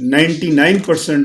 98%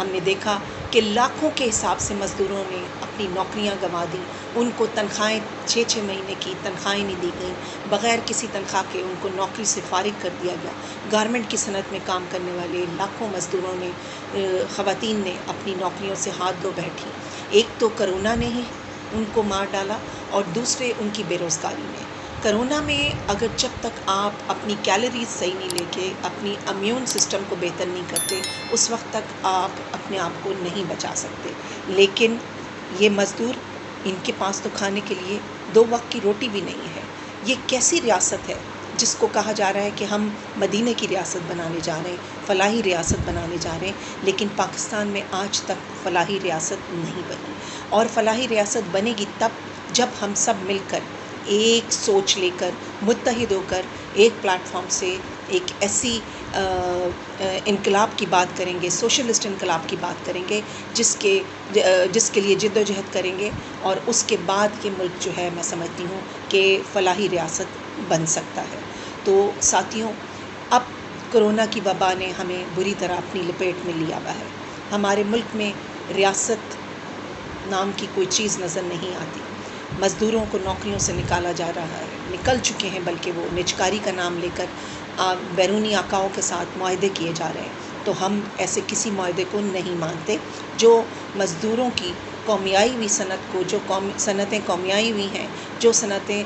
ہم نے دیکھا کہ لاکھوں کے حساب سے مزدوروں نے اپنی نوکریاں گنوا دی، ان کو تنخواہیں 6 مہینے کی تنخواہیں نہیں دی گئیں، بغیر کسی تنخواہ کے ان کو نوکری سے فارغ کر دیا گیا۔ گارمنٹ کی صنعت میں کام کرنے والے لاکھوں مزدوروں نے، خواتین نے اپنی نوکریوں سے ہاتھ دھو بیٹھی۔ ایک تو کرونا نے ہی ان کو مار ڈالا اور دوسرے ان کی بے روزگاری نے۔ کرونا میں اگر جب تک آپ اپنی کیلریز صحیح نہیں لے کے اپنی امیون سسٹم کو بہتر نہیں کرتے، اس وقت تک آپ اپنے آپ کو نہیں بچا سکتے۔ لیکن یہ مزدور، ان کے پاس تو کھانے کے لیے 2 وقت کی روٹی بھی نہیں ہے۔ یہ کیسی ریاست ہے جس کو کہا جا رہا ہے کہ ہم مدینے کی ریاست بنانے جا رہے ہیں، فلاحی ریاست بنانے جا رہے ہیں، لیکن پاکستان میں آج تک فلاحی ریاست نہیں بنی۔ اور فلاحی ریاست بنے گی تب جب ہم سب مل کر ایک سوچ لے کر، متحد ہو کر ایک پلیٹ فارم سے ایک ایسی انقلاب کی بات کریں گے، سوشلسٹ انقلاب کی بات کریں گے جس کے لیے جد و جہد کریں گے، اور اس کے بعد یہ ملک جو ہے میں سمجھتی ہوں کہ فلاحی ریاست بن سکتا ہے۔ تو ساتھیوں، اب کرونا کی وبا نے ہمیں بری طرح اپنی لپیٹ میں لیا ہوا ہے۔ ہمارے ملک میں ریاست نام کی کوئی چیز نظر نہیں آتی۔ مزدوروں کو نوکریوں سے نکالا جا رہا ہے، نکل چکے ہیں، بلکہ وہ نجکاری کا نام لے کر بیرونی آقاؤں کے ساتھ معاہدے کیے جا رہے ہیں۔ تو ہم ایسے کسی معاہدے کو نہیں مانتے جو مزدوروں کی قومیائی ہوئی صنعت کو، جو صنعتیں قومیائی ہوئی ہیں، جو صنعتیں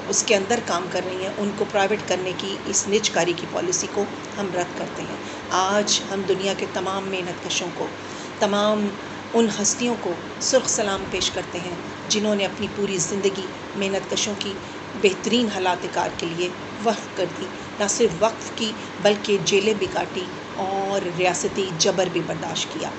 اس کے اندر کام کر رہی ہیں، ان کو پرائیویٹ کرنے کی اس نجکاری کی پالیسی کو ہم رد کرتے ہیں۔ آج ہم دنیا کے تمام محنت کشوں کو، تمام ان ہستیوں کو سرخ سلام پیش کرتے ہیں جنہوں نے اپنی پوری زندگی محنت کشوں کی بہترین حالات کار کے لیے وقف کر دی، نہ صرف وقف کی بلکہ جیلیں بھی کاٹی اور ریاستی جبر بھی برداشت کیا۔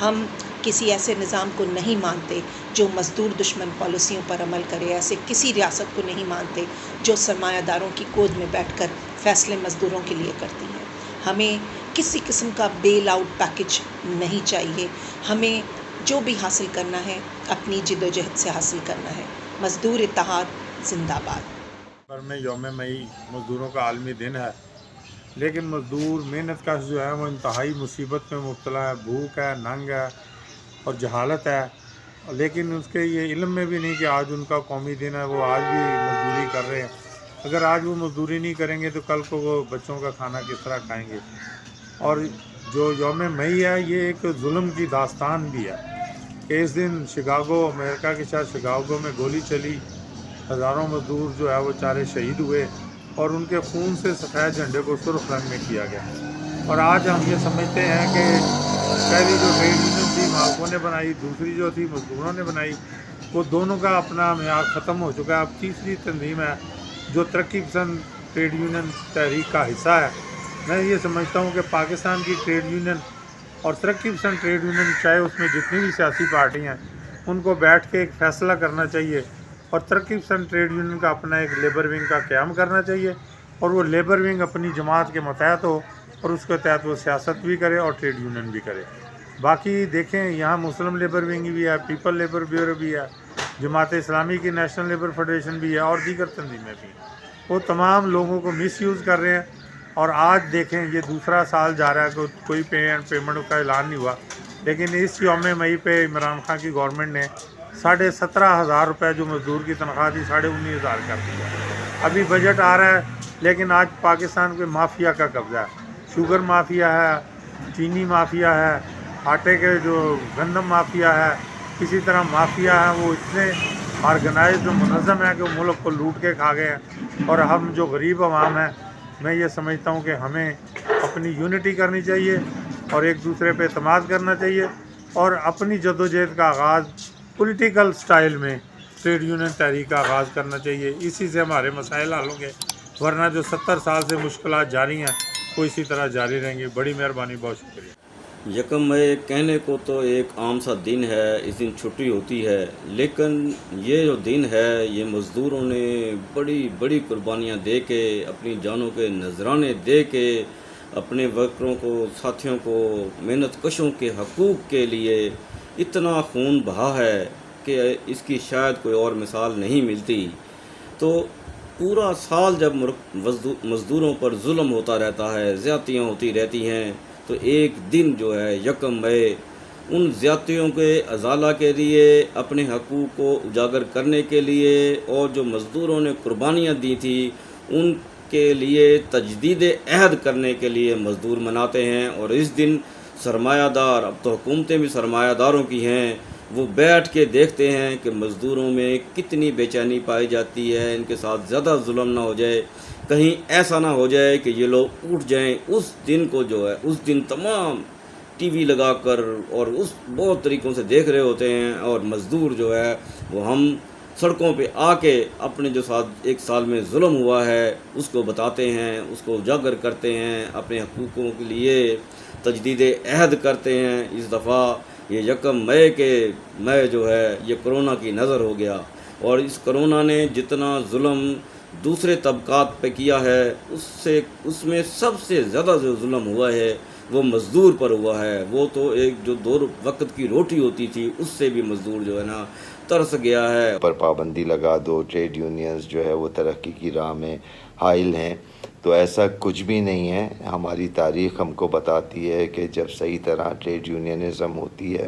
ہم کسی ایسے نظام کو نہیں مانتے جو مزدور دشمن پالیسیوں پر عمل کرے، ایسے کسی ریاست کو نہیں مانتے جو سرمایہ داروں کی گود میں بیٹھ کر فیصلے مزدوروں کے لیے کرتی ہیں۔ ہمیں کسی قسم کا بیل آؤٹ پیکج نہیں چاہیے، ہمیں جو بھی حاصل کرنا ہے اپنی جد و جہد سے حاصل کرنا ہے۔ مزدور اتحاد زندہ باد۔ پر میں یوم مئی مزدوروں کا عالمی دن ہے، لیکن مزدور محنت کش جو ہے وہ انتہائی مصیبت میں مبتلا ہے، بھوک ہے، ننگ ہے اور جہالت ہے، لیکن اس کے یہ علم میں بھی نہیں کہ آج ان کا قومی دن ہے، وہ آج بھی مزدوری کر رہے ہیں۔ اگر آج وہ مزدوری نہیں کریں گے تو کل کو وہ بچوں کا کھانا کس طرح کھائیں گے؟ اور جو یوم مئی ہے یہ ایک ظلم کی داستان بھی ہے کہ اس دن شکاگو، امریکہ کے شہر شکاگو میں گولی چلی، ہزاروں مزدور جو ہے وہ چارے شہید ہوئے اور ان کے خون سے سفید جھنڈے کو سرخ رنگ میں کیا گیا۔ اور آج ہم یہ سمجھتے ہیں کہ پہلی جو ٹریڈ یونین تھی مالکوں نے بنائی، دوسری جو تھی مزدوروں نے بنائی، وہ دونوں کا اپنا میعاد ختم ہو چکا ہے۔ اب تیسری تنظیم ہے جو ترقی پسند ٹریڈ یونین تحریک کا حصہ ہے۔ میں یہ سمجھتا ہوں کہ پاکستان کی ٹریڈ یونین اور ترقی پسند ٹریڈ یونین، چاہے اس میں جتنی بھی سیاسی پارٹیاں ہیں، ان کو بیٹھ کے ایک فیصلہ کرنا چاہیے اور ترقی پسند ٹریڈ یونین کا اپنا ایک لیبر ونگ کا قیام کرنا چاہیے، اور وہ لیبر ونگ اپنی جماعت کے متحد ہو اور اس کے تحت وہ سیاست بھی کرے اور ٹریڈ یونین بھی کرے۔ باقی دیکھیں یہاں مسلم لیبر ونگ بھی ہے، پیپل لیبر بیورو بھی ہے، جماعت اسلامی کی نیشنل لیبر فیڈریشن بھی ہے اور دیگر تنظیمیں بھی ہیں۔ وہ تمام لوگوں کو مس یوز کر رہے ہیں، اور آج دیکھیں یہ دوسرا سال جا رہا ہے کہ کوئی پیمنٹ کا اعلان نہیں ہوا، لیکن اس یوم مئی پہ عمران خان کی گورنمنٹ نے 17,500 روپے جو مزدور کی تنخواہ تھی 19,500 کر دیا۔ ابھی بجٹ آ رہا ہے، لیکن آج پاکستان کے مافیا کا قبضہ ہے، شوگر مافیا ہے، چینی مافیا ہے، آٹے کے جو گندم مافیا ہے، اسی طرح مافیا ہے، وہ اتنے آرگنائزڈ و منظم ہے کہ وہ ملک کو لوٹ کے کھا گئے ہیں۔ اور ہم جو غریب عوام ہیں، میں یہ سمجھتا ہوں کہ ہمیں اپنی یونٹی کرنی چاہیے اور ایک دوسرے پہ اعتماد کرنا چاہیے، اور اپنی جدوجہد کا آغاز پولیٹیکل سٹائل میں ٹریڈ یونین تحریک کا آغاز کرنا چاہیے۔ اسی سے ہمارے مسائل حل ہوں گے، ورنہ جو 70 سال سے مشکلات جاری ہیں وہ اسی طرح جاری رہیں گی۔ بڑی مہربانی، بہت شکریہ۔ یکم مئی کہنے کو تو ایک عام سا دن ہے، اس دن چھٹی ہوتی ہے، لیکن یہ جو دن ہے یہ مزدوروں نے بڑی بڑی قربانیاں دے کے، اپنی جانوں کے نذرانے دے کے، اپنے ورکروں کو، ساتھیوں کو، محنت کشوں کے حقوق کے لیے اتنا خون بہا ہے کہ اس کی شاید کوئی اور مثال نہیں ملتی۔ تو پورا سال جب مزدوروں پر ظلم ہوتا رہتا ہے، زیادتیاں ہوتی رہتی ہیں، تو ایک دن جو ہے 1 مئی ان زیادتیوں کے ازالہ کے لیے، اپنے حقوق کو اجاگر کرنے کے لیے، اور جو مزدوروں نے قربانیاں دی تھی ان کے لیے تجدید عہد کرنے کے لیے مزدور مناتے ہیں۔ اور اس دن سرمایہ دار، اب تو حکومتیں بھی سرمایہ داروں کی ہیں، وہ بیٹھ کے دیکھتے ہیں کہ مزدوروں میں کتنی بے چینی پائی جاتی ہے، ان کے ساتھ زیادہ ظلم نہ ہو جائے، کہیں ایسا نہ ہو جائے کہ یہ لوگ اٹھ جائیں۔ اس دن کو جو ہے، اس دن تمام ٹی وی لگا کر اور اس بہت طریقوں سے دیکھ رہے ہوتے ہیں، اور مزدور جو ہے وہ ہم سڑکوں پہ آ کے اپنے جو ساتھ 1 سال میں ظلم ہوا ہے اس کو بتاتے ہیں، اس کو اجاگر کرتے ہیں، اپنے حقوقوں کے لیے تجدید عہد کرتے ہیں۔ اس دفعہ یہ 1 مئی کے مئی جو ہے یہ کرونا کی نظر ہو گیا، اور اس کرونا نے جتنا ظلم دوسرے طبقات پہ کیا ہے اس میں سب سے زیادہ جو ظلم ہوا ہے وہ مزدور پر ہوا ہے۔ وہ تو ایک جو 2 وقت کی روٹی ہوتی تھی اس سے بھی مزدور جو ہے نا ترس گیا ہے۔ پر پابندی لگا دو، ٹریڈ یونینز جو ہے وہ ترقی کی راہ میں حائل ہیں، تو ایسا کچھ بھی نہیں ہے۔ ہماری تاریخ ہم کو بتاتی ہے کہ جب صحیح طرح ٹریڈ یونینزم ہوتی ہے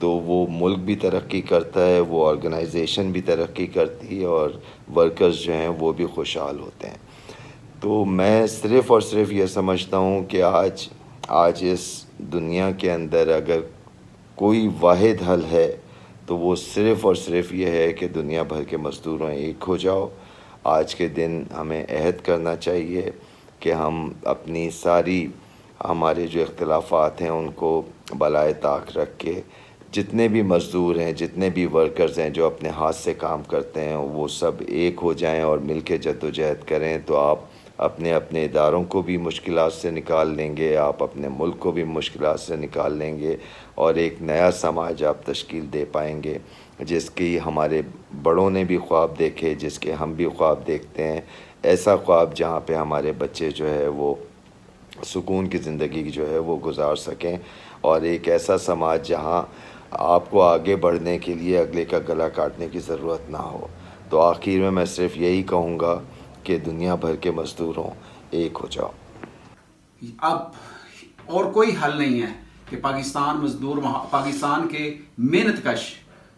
تو وہ ملک بھی ترقی کرتا ہے، وہ آرگنائزیشن بھی ترقی کرتی ہے، اور ورکرز جو ہیں وہ بھی خوشحال ہوتے ہیں۔ تو میں صرف اور صرف یہ سمجھتا ہوں کہ آج اس دنیا کے اندر اگر کوئی واحد حل ہے تو وہ صرف اور صرف یہ ہے کہ دنیا بھر کے مزدوروں ایک ہو جاؤ۔ آج کے دن ہمیں عہد کرنا چاہیے کہ ہم اپنی ساری ہمارے جو اختلافات ہیں ان کو بالائے طاق رکھ کے جتنے بھی مزدور ہیں، جتنے بھی ورکرز ہیں جو اپنے ہاتھ سے کام کرتے ہیں، وہ سب ایک ہو جائیں اور مل کے جدوجہد کریں، تو آپ اپنے اداروں کو بھی مشکلات سے نکال لیں گے، آپ اپنے ملک کو بھی مشکلات سے نکال لیں گے، اور ایک نیا سماج آپ تشکیل دے پائیں گے جس کی ہمارے بڑوں نے بھی خواب دیکھے، جس کے ہم بھی خواب دیکھتے ہیں۔ ایسا خواب جہاں پہ ہمارے بچے جو ہے وہ سکون کی زندگی جو ہے وہ گزار سکیں، اور ایک ایسا سماج جہاں آپ کو آگے بڑھنے کے لیے اگلے کا گلا کاٹنے کی ضرورت نہ ہو۔ تو آخر میں صرف یہی کہوں گا کہ دنیا بھر کے مزدوروں ایک ہو جاؤ۔ اب اور کوئی حل نہیں ہے کہ پاکستان کے محنت کش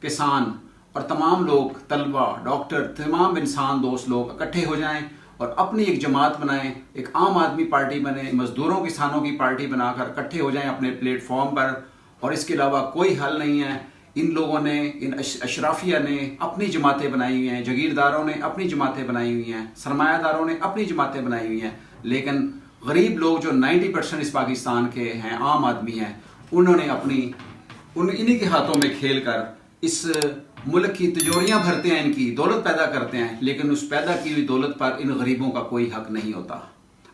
کسان اور تمام لوگ، طلبہ، ڈاکٹر، تمام انسان دوست لوگ اکٹھے ہو جائیں اور اپنی ایک جماعت بنائیں، ایک عام آدمی پارٹی بنے، مزدوروں کسانوں کی پارٹی بنا کر اکٹھے ہو جائیں اپنے پلیٹ فارم پر۔ اور اس کے علاوہ کوئی حل نہیں ہے۔ ان لوگوں نے، ان اشرافیہ نے اپنی جماعتیں بنائی ہوئی ہیں، جاگیرداروں نے اپنی جماعتیں بنائی ہوئی ہیں، سرمایہ داروں نے اپنی جماعتیں بنائی ہوئی ہیں، لیکن غریب لوگ جو 90% اس پاکستان کے ہیں، عام آدمی ہیں، انہوں نے انہی کے ہاتھوں میں کھیل کر اس ملک کی تجوریاں بھرتے ہیں، ان کی دولت پیدا کرتے ہیں، لیکن اس پیدا کی ہوئی دولت پر ان غریبوں کا کوئی حق نہیں ہوتا۔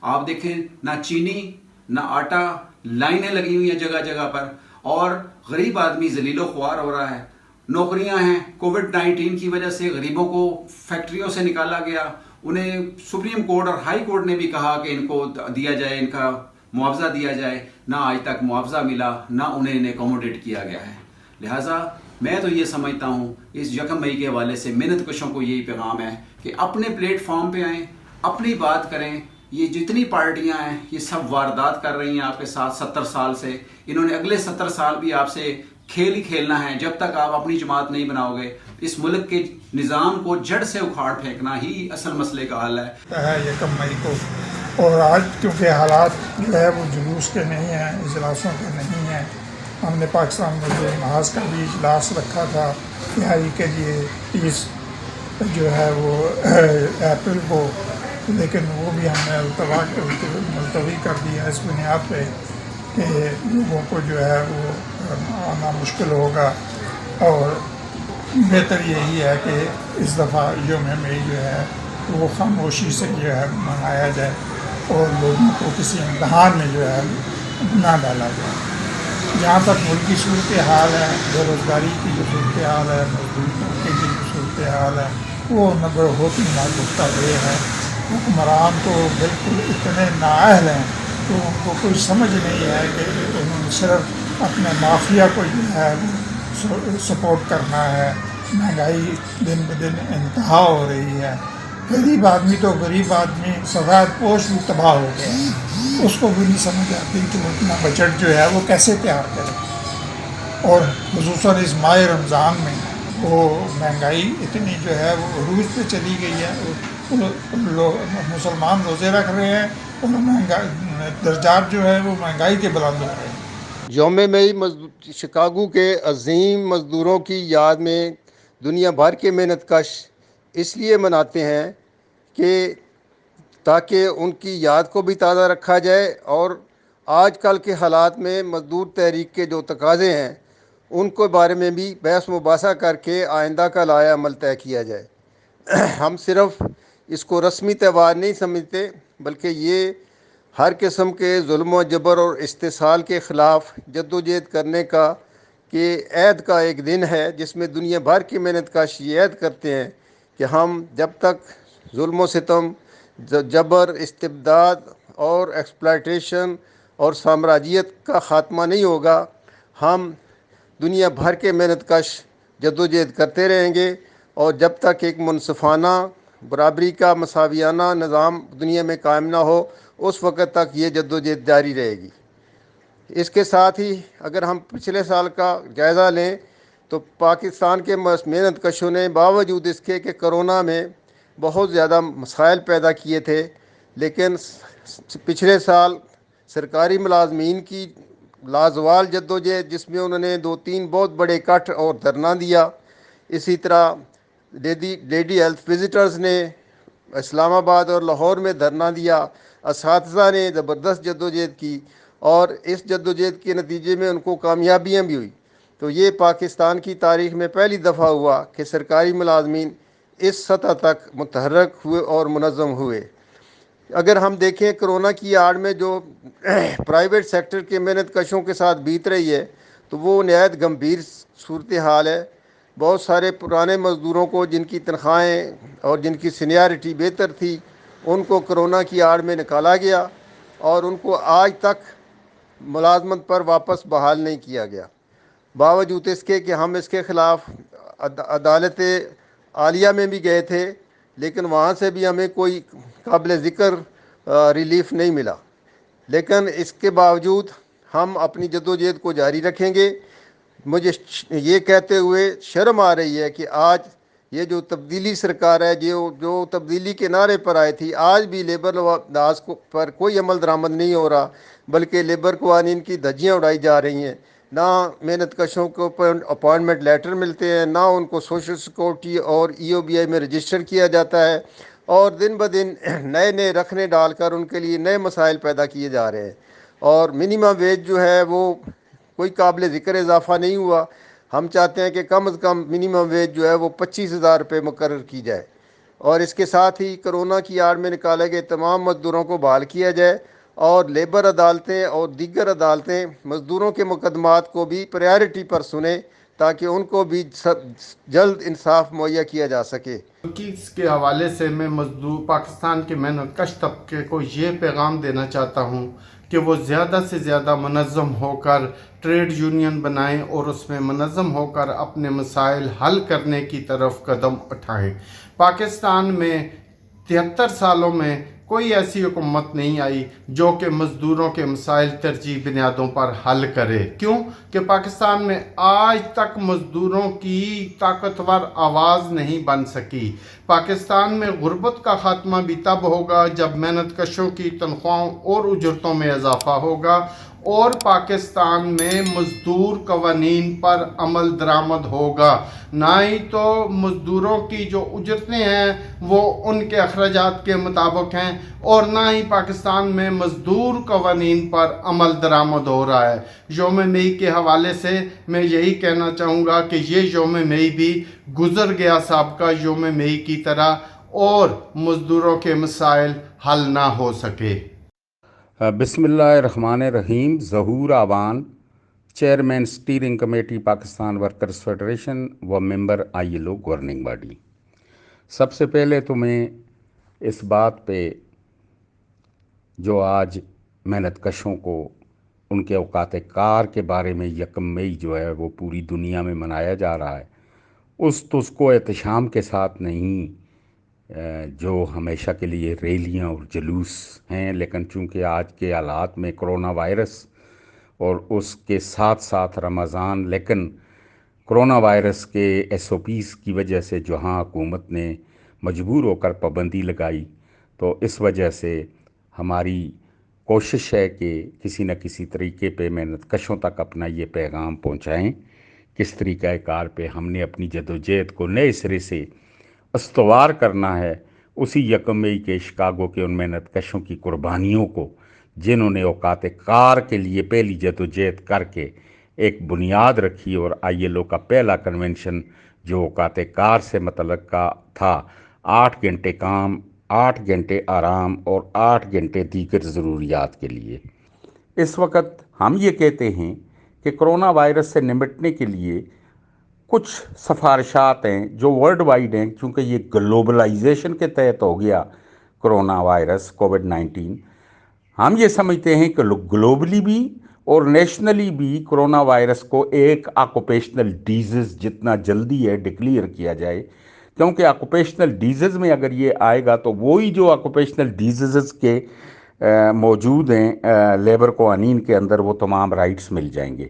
آپ دیکھیں، نہ چینی نہ آٹا، لائنیں لگی ہوئی ہیں جگہ جگہ پر، اور غریب آدمی ذلیل و خوار ہو رہا ہے۔ نوکریاں ہیں، کووڈ-19 کی وجہ سے غریبوں کو فیکٹریوں سے نکالا گیا، انہیں سپریم کورٹ اور ہائی کورٹ نے بھی کہا کہ ان کو دیا جائے، ان کا معاوضہ دیا جائے، نہ آج تک معاوضہ ملا، نہ انہیں اکوموڈیٹ کیا گیا ہے۔ لہٰذا میں تو یہ سمجھتا ہوں اس 1 مئی کے حوالے سے محنت کشوں کو یہی پیغام ہے کہ اپنے پلیٹ فارم پہ آئیں، اپنی بات کریں۔ یہ جتنی پارٹیاں ہیں یہ سب واردات کر رہی ہیں آپ کے ساتھ 70 سال سے، انہوں نے اگلے 70 سال بھی آپ سے کھیل ہی کھیلنا ہے۔ جب تک آپ اپنی جماعت نہیں بناؤ گے، اس ملک کے نظام کو جڑ سے اکھاڑ پھینکنا ہی اصل مسئلے کا حل ہے۔ 1 مئی کو، اور آج کیونکہ حالات جو ہے وہ جلوس کے نہیں ہیں، اجلاسوں کے نہیں ہیں، ہم نے پاکستان مزدور محاذ کا بھی اجلاس رکھا تھا تہائی کے لیے 30 جو ہے وہ اپریل کو، لیکن وہ بھی ہم نے ملتوی کر دیا اس بنیاد پہ کہ لوگوں کو جو ہے وہ آنا مشکل ہوگا، اور بہتر یہی ہے کہ اس دفعہ یوم مئی جو ہے وہ خاموشی سے جو ہے منایا جائے، اور لوگوں کو کسی امتحان میں جو ہے نہ ڈالا جائے۔ جہاں تک ملکی صورتحال ہے، بے روزگاری کی جو صورتحال ہے، مزدوروں کی جو صورتحال ہے، وہ بہت ہی ناگفتہ ہے۔ حکمران تو بالکل اتنے نااہل ہیں تو ان کو کوئی سمجھ نہیں ہے کہ انہوں نے صرف اپنے مافیا کو جو ہے سپورٹ کرنا ہے۔ مہنگائی دن بدن انتہا ہو رہی ہے، غریب آدمی تو غریب آدمی سفید پوش بھی تباہ ہو گیا، اس کو بھی نہیں سمجھ آتی کہ وہ اپنا بجٹ جو ہے وہ کیسے تیار کرے، اور خصوصاً اس ماہ رمضان میں وہ مہنگائی اتنی جو ہے وہ عروج پہ چلی گئی ہے، مسلمان روزے رکھ رہے ہیں اور درجات جو ہے وہ مہنگائی کے بلند ہو رہے ہیں۔ یوم مئی شکاگو کے عظیم مزدوروں کی یاد میں دنیا بھر کے محنت کش اس لیے مناتے ہیں کہ تاکہ ان کی یاد کو بھی تازہ رکھا جائے اور آج کل کے حالات میں مزدور تحریک کے جو تقاضے ہیں ان کے بارے میں بھی بحث مباحثہ کر کے آئندہ کا لائحہ عمل طے کیا جائے۔ ہم صرف اس کو رسمی تہوار نہیں سمجھتے، بلکہ یہ ہر قسم کے ظلم و جبر اور استحصال کے خلاف جدوجہد کرنے کا عہد کا ایک دن ہے، جس میں دنیا بھر کی محنت کش یہ عہد کرتے ہیں کہ ہم جب تک ظلم و ستم، جبر، استبداد اور ایکسپلائٹیشن اور سامراجیت کا خاتمہ نہیں ہوگا، ہم دنیا بھر کے محنت کش جدوجہد کرتے رہیں گے، اور جب تک ایک منصفانہ، برابری کا مساویانہ نظام دنیا میں قائم نہ ہو اس وقت تک یہ جدوجہد جاری رہے گی۔ اس کے ساتھ ہی اگر ہم پچھلے سال کا جائزہ لیں تو پاکستان کے محنت کشوں نے باوجود اس کے کہ کرونا میں بہت زیادہ مسائل پیدا کیے تھے، لیکن پچھلے سال سرکاری ملازمین کی لازوال جدوجہد، جس میں انہوں نے 2-3 بہت بڑے کٹ اور دھرنا دیا، اسی طرح لیڈی ہیلتھ وزٹرز نے اسلام آباد اور لاہور میں دھرنا دیا، اساتذہ نے زبردست جدوجہد کی، اور اس جدوجہد کے نتیجے میں ان کو کامیابیاں بھی ہوئی۔ تو یہ پاکستان کی تاریخ میں پہلی دفعہ ہوا کہ سرکاری ملازمین اس سطح تک متحرک ہوئے اور منظم ہوئے۔ اگر ہم دیکھیں کرونا کی آڑ میں جو پرائیویٹ سیکٹر کے محنت کشوں کے ساتھ بیت رہی ہے تو وہ نہایت گمبھیر صورتحال ہے۔ بہت سارے پرانے مزدوروں کو جن کی تنخواہیں اور جن کی سینیارٹی بہتر تھی ان کو کرونا کی آڑ میں نکالا گیا اور ان کو آج تک ملازمت پر واپس بحال نہیں کیا گیا، باوجود اس کے کہ ہم اس کے خلاف عدالت عالیہ میں بھی گئے تھے، لیکن وہاں سے بھی ہمیں کوئی قابل ذکر ریلیف نہیں ملا۔ لیکن اس کے باوجود ہم اپنی جدوجہد کو جاری رکھیں گے۔ مجھے یہ کہتے ہوئے شرم آ رہی ہے کہ آج یہ جو تبدیلی سرکار ہے، جو تبدیلی کے نعرے پر آئی تھی، آج بھی لیبر لاز پر کوئی عمل درآمد نہیں ہو رہا، بلکہ لیبر قوانین کی دھجیاں اڑائی جا رہی ہیں۔ نہ محنت کشوں کو اپائنٹمنٹ لیٹر ملتے ہیں، نہ ان کو سوشل سیکورٹی اور EOBI میں رجسٹر کیا جاتا ہے، اور دن بدن نئے رکھنے ڈال کر ان کے لیے نئے مسائل پیدا کیے جا رہے ہیں، اور منیمم ویج جو ہے وہ کوئی قابل ذکر اضافہ نہیں ہوا۔ ہم چاہتے ہیں کہ کم از کم منیمم ویج جو ہے وہ 25,000 روپے مقرر کی جائے، اور اس کے ساتھ ہی کرونا کی آڑ میں نکالے گئے تمام مزدوروں کو بحال کیا جائے، اور لیبر عدالتیں اور دیگر عدالتیں مزدوروں کے مقدمات کو بھی پریارٹی پر سنیں تاکہ ان کو بھی جلد انصاف مہیا کیا جا سکے۔ اس کے حوالے سے میں پاکستان کے محنت کش طبقے کو یہ پیغام دینا چاہتا ہوں کہ وہ زیادہ سے زیادہ منظم ہو کر ٹریڈ یونین بنائیں اور اس میں منظم ہو کر اپنے مسائل حل کرنے کی طرف قدم اٹھائیں۔ پاکستان میں 73 سالوں میں کوئی ایسی حکومت نہیں آئی جو کہ مزدوروں کے مسائل ترجیح بنیادوں پر حل کرے۔ کیوں کہ پاکستان میں آج تک مزدوروں کی طاقتور آواز نہیں بن سکی۔ پاکستان میں غربت کا خاتمہ بھی تب ہوگا جب محنت کشوں کی تنخواہوں اور اجرتوں میں اضافہ ہوگا، اور پاکستان میں مزدور قوانین پر عمل درآمد ہوگا۔ نہ ہی تو مزدوروں کی جو اجرتیں ہیں وہ ان کے اخراجات کے مطابق ہیں، اور نہ ہی پاکستان میں مزدور قوانین پر عمل درآمد ہو رہا ہے۔ یوم مئی کے حوالے سے میں یہی کہنا چاہوں گا کہ یہ یوم مئی بھی گزر گیا سابقہ یوم مئی کی طرح، اور مزدوروں کے مسائل حل نہ ہو سکے۔ بسم اللہ الرحمن الرحیم۔ Zahoor Awan, chairman steering committee Pakistan workers federation و ممبر ILO گورننگ باڈی۔ سب سے پہلے تو میں اس بات پہ جو آج محنت کشوں کو ان کے اوقات کار کے بارے میں 1 مئی جو ہے وہ پوری دنیا میں منایا جا رہا ہے، اس کو احتشام کے ساتھ نہیں جو ہمیشہ کے لیے ریلیاں اور جلوس ہیں، لیکن چونکہ آج کے حالات میں کرونا وائرس اور اس کے ساتھ ساتھ رمضان، لیکن کرونا وائرس کے SOPs کی وجہ سے جہاں حکومت نے مجبور ہو کر پابندی لگائی، تو اس وجہ سے ہماری کوشش ہے کہ کسی نہ کسی طریقے پہ محنت کشوں تک اپنا یہ پیغام پہنچائیں کس طریقہ کار پہ ہم نے اپنی جدوجہد کو نئے سرے سے استوار کرنا ہے. اسی 1 مئی کے شکاگو کے ان محنت کشوں کی قربانیوں کو، جنہوں نے اوقات کار کے لیے پہلی جدوجہد کر کے ایک بنیاد رکھی، اور ILO کا پہلا کنونشن جو اوقات کار سے متعلق کا تھا، 8 گھنٹے کام، 8 گھنٹے آرام اور 8 گھنٹے دیگر ضروریات کے لیے. اس وقت ہم یہ کہتے ہیں کہ کرونا وائرس سے نمٹنے کے لیے کچھ سفارشات ہیں جو ورلڈ وائڈ ہیں، چونکہ یہ گلوبلائزیشن کے تحت ہو گیا کرونا وائرس کووڈ-19. ہم یہ سمجھتے ہیں کہ گلوبلی بھی اور نیشنلی بھی کرونا وائرس کو ایک آکوپیشنل ڈیزیز جتنا جلدی ہے ڈکلیئر کیا جائے، کیونکہ آکوپیشنل ڈیزیز میں اگر یہ آئے گا تو وہی جو آکوپیشنل ڈیزیز کے موجود ہیں لیبر قوانین کے اندر، وہ تمام رائٹس مل جائیں گے.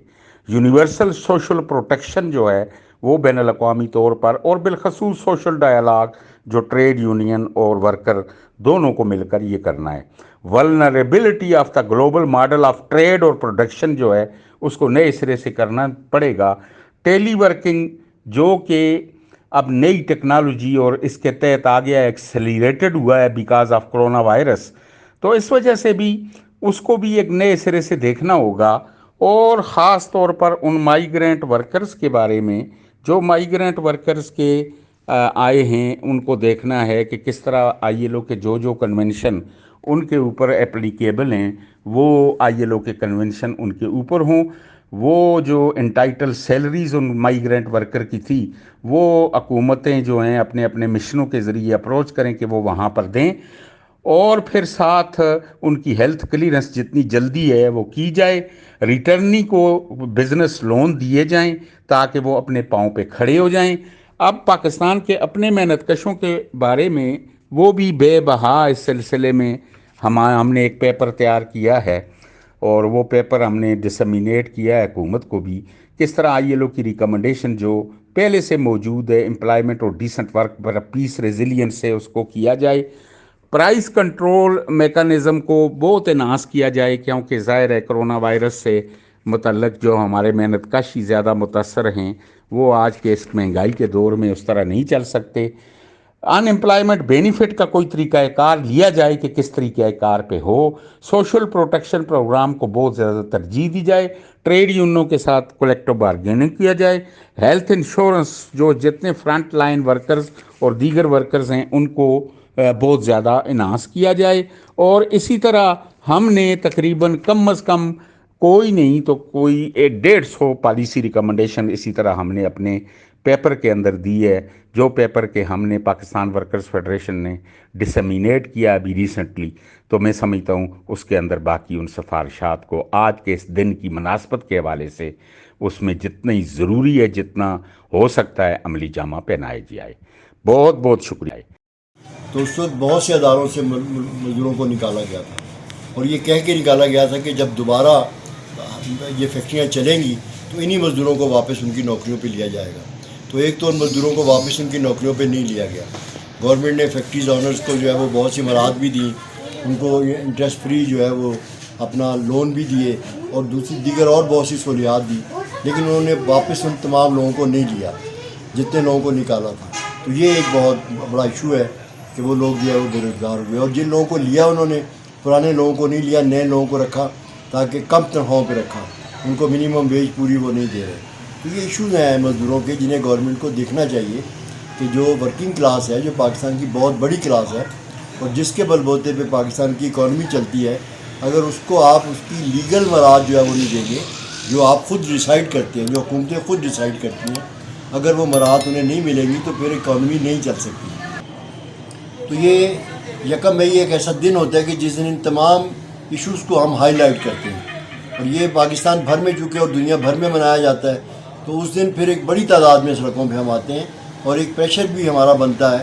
یونیورسل سوشل پروٹیکشن جو ہے وہ بین الاقوامی طور پر، اور بالخصوص سوشل ڈائلاگ جو ٹریڈ یونین اور ورکر دونوں کو مل کر یہ کرنا ہے. Vulnerability of the global model of trade اور پروڈکشن جو ہے اس کو نئے سرے سے کرنا پڑے گا. ٹیلی ورکنگ جو کہ اب نئی ٹیکنالوجی اور اس کے تحت آ گیا ایکسیلریٹڈ ہوا ہے بیکاز آف کرونا وائرس، تو اس وجہ سے بھی اس کو بھی ایک نئے سرے سے دیکھنا ہوگا. اور خاص طور پر ان مائیگرینٹ ورکرز کے بارے میں جو مائیگرینٹ ورکرز کے آئے ہیں، ان کو دیکھنا ہے کہ کس طرح ILO کے جو کنونشن ان کے اوپر اپلیکیبل ہیں، وہ ILO کے کنونشن ان کے اوپر ہوں. وہ جو انٹائٹل سیلریز ان مائیگرینٹ ورکر کی تھی، وہ حکومتیں جو ہیں اپنے اپنے مشنوں کے ذریعے اپروچ کریں کہ وہ وہاں پر دیں، اور پھر ساتھ ان کی ہیلتھ کلیئرنس جتنی جلدی ہے وہ کی جائے. ریٹرنی کو بزنس لون دیے جائیں تاکہ وہ اپنے پاؤں پہ کھڑے ہو جائیں. اب پاکستان کے اپنے محنت کشوں کے بارے میں وہ بھی بے بہا اس سلسلے میں ہم نے ایک پیپر تیار کیا ہے، اور وہ پیپر ہم نے ڈسمینیٹ کیا ہے حکومت کو بھی، کس طرح ILO کی ریکمنڈیشن جو پہلے سے موجود ہے امپلائمنٹ اور ڈیسنٹ ورک پر پیس ریزیلینس سے اس کو کیا جائے. پرائس کنٹرول میکانزم کو بہت انہانس کیا جائے، کیونکہ ظاہر ہے کرونا وائرس سے متعلق جو ہمارے محنت کش ہی زیادہ متاثر ہیں، وہ آج کے اس مہنگائی کے دور میں اس طرح نہیں چل سکتے. ان امپلائمنٹ بینیفٹ کا کوئی طریقہ کار لیا جائے کہ کس طریقہ کار پہ ہو. سوشل پروٹیکشن پروگرام کو بہت زیادہ ترجیح دی جائے. ٹریڈ یونینوں کے ساتھ کلیکٹو بارگیننگ کیا جائے. ہیلتھ انشورنس جو جتنے فرنٹ لائن ورکرز اور دیگر ورکرز ہیں ان کو بہت زیادہ انہانس کیا جائے. اور اسی طرح ہم نے تقریباً کم از کم کوئی نہیں تو کوئی 150 پالیسی ریکمنڈیشن اسی طرح ہم نے اپنے پیپر کے اندر دی ہے، جو پیپر کے ہم نے پاکستان ورکرز فیڈریشن نے ڈسمینیٹ کیا ابھی ریسنٹلی. تو میں سمجھتا ہوں اس کے اندر باقی ان سفارشات کو آج کے اس دن کی مناسبت کے حوالے سے اس میں جتنی ضروری ہے، جتنا ہو سکتا ہے عملی جامہ پہنائے جائے. بہت بہت شکریہ. تو اس وقت بہت سے اداروں سے مزدوروں کو نکالا گیا تھا، اور یہ کہہ کے نکالا گیا تھا کہ جب دوبارہ یہ فیکٹریاں چلیں گی تو انہی مزدوروں کو واپس ان کی نوکریوں پہ لیا جائے گا. تو ایک تو ان مزدوروں کو واپس ان کی نوکریوں پہ نہیں لیا گیا. گورنمنٹ نے فیکٹریز آنرز کو جو ہے وہ بہت سی مراحت بھی دیں، ان کو انٹرسٹ فری جو ہے وہ اپنا لون بھی دیے، اور دیگر اور بہت سی سہولیات دی، لیکن انہوں نے واپس ان تمام لوگوں کو نہیں لیا جتنے لوگوں کو نکالا تھا. تو یہ ایک بہت بڑا ایشو ہے کہ وہ لوگ جو ہے وہ بے روزگار ہوئے، اور جن لوگوں کو لیا انہوں نے پرانے لوگوں کو نہیں لیا، نئے لوگوں کو رکھا تاکہ کم تنخواہوں پہ رکھا، ان کو منیمم ویج پوری وہ نہیں دے رہے. تو یہ ایشوز ہیں مزدوروں کے جنہیں گورنمنٹ کو دیکھنا چاہیے کہ جو ورکنگ کلاس ہے، جو پاکستان کی بہت بڑی کلاس ہے اور جس کے بل بوتے پہ پاکستان کی اکانومی چلتی ہے، اگر اس کو آپ اس کی لیگل مراحت جو ہے وہ نہیں دیں گے، جو آپ خود ڈیسائیڈ کرتے ہیں، جو حکومتیں خود ڈیسائیڈ کرتی ہیں، اگر وہ مراحت انہیں نہیں ملیں گی تو پھر اکانومی نہیں چل سکتی. تو یہ 1 مئی ایک ایسا دن ہوتا ہے کہ جس دن ان تمام ایشوز کو ہم ہائی لائٹ کرتے ہیں، اور یہ پاکستان بھر میں چونکہ اور دنیا بھر میں منایا جاتا ہے، تو اس دن پھر ایک بڑی تعداد میں سڑکوں پہ ہم آتے ہیں، اور ایک پریشر بھی ہمارا بنتا ہے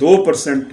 2%